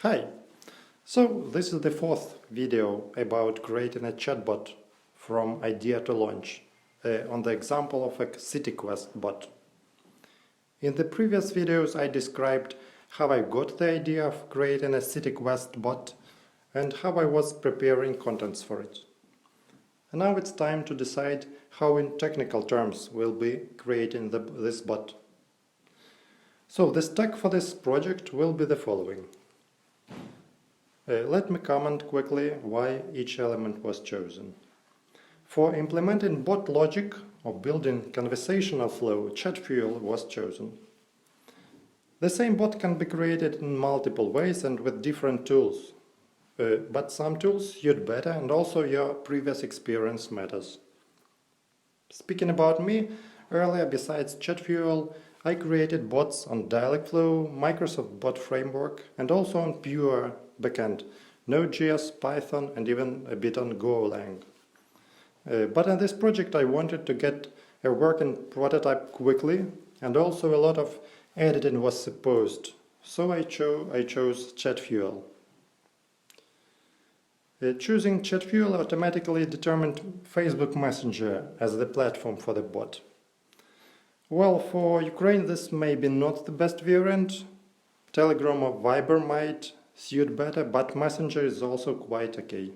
Hi! So this is the fourth video about creating a chatbot from idea to launch on the example of a CityQuest bot. In the previous videos I described how I got the idea of creating a CityQuest bot and how I was preparing contents for it. And now it's time to decide how in technical terms we'll be creating this bot. So the stack for this project will be the following. Let me comment quickly why each element was chosen. For implementing bot logic or building conversational flow, Chatfuel was chosen. The same bot can be created in multiple ways and with different tools, but some tools suit better and also your previous experience matters. Speaking about me, earlier besides Chatfuel, I created bots on Dialogflow, Microsoft Bot Framework and also on pure backend, Node.js, Python and even a bit on Golang. But in this project I wanted to get a working prototype quickly and also a lot of editing was supposed, so I chose Chatfuel. Choosing Chatfuel automatically determined Facebook Messenger as the platform for the bot. Well, for Ukraine this may be not the best variant. Telegram or Viber might suit better, but Messenger is also quite okay.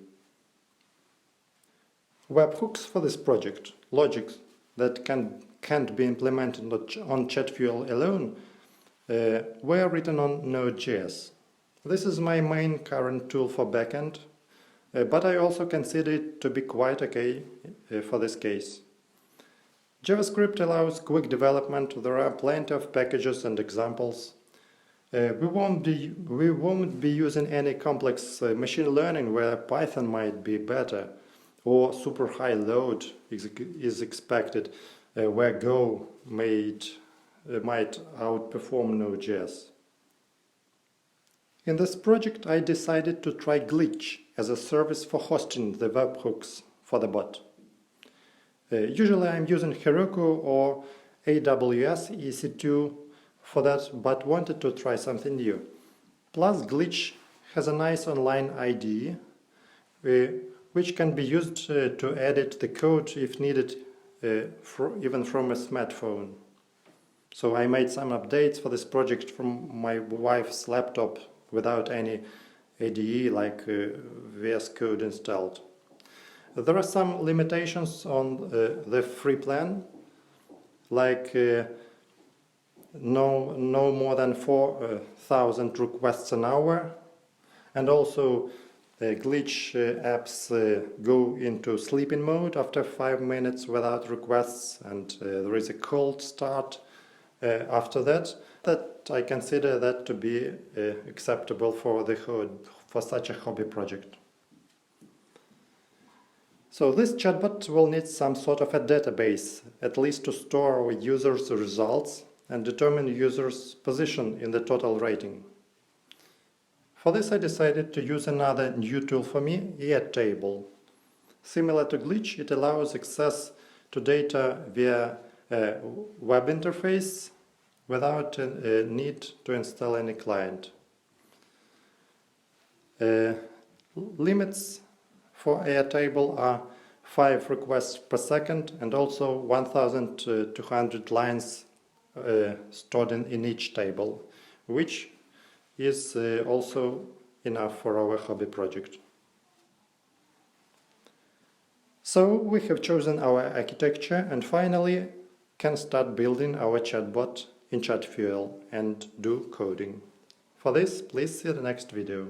Webhooks for this project, logics that can't be implemented on Chatfuel alone, were written on Node.js. This is my main current tool for backend, but I also consider it to be quite okay for this case. JavaScript allows quick development, there are plenty of packages and examples. We won't be using any complex machine learning where Python might be better or super high load is expected where Go might outperform Node.js. In this project I decided to try Glitch as a service for hosting the webhooks for the bot. Usually I'm using Heroku or AWS EC2 for that, but wanted to try something new. Plus Glitch has a nice online IDE which can be used to edit the code if needed even from a smartphone. So I made some updates for this project from my wife's laptop without any IDE like VS Code installed. There are some limitations on the free plan, like no more than 4,000 requests an hour, and also Glitch apps go into sleeping mode after 5 minutes without requests, and there is a cold start after that. That I consider that to be acceptable for such a hobby project. So this chatbot will need some sort of a database, at least to store our users' results and determine users' position in the total rating. For this I decided to use another new tool for me, Airtable. Similar to Glitch, it allows access to data via a web interface without a need to install any client. Limits for Airtable are 5 requests per second and also 1,200 lines stored in each table, which is also enough for our hobby project. So we have chosen our architecture and finally can start building our chatbot in Chatfuel and do coding. For this, please see the next video.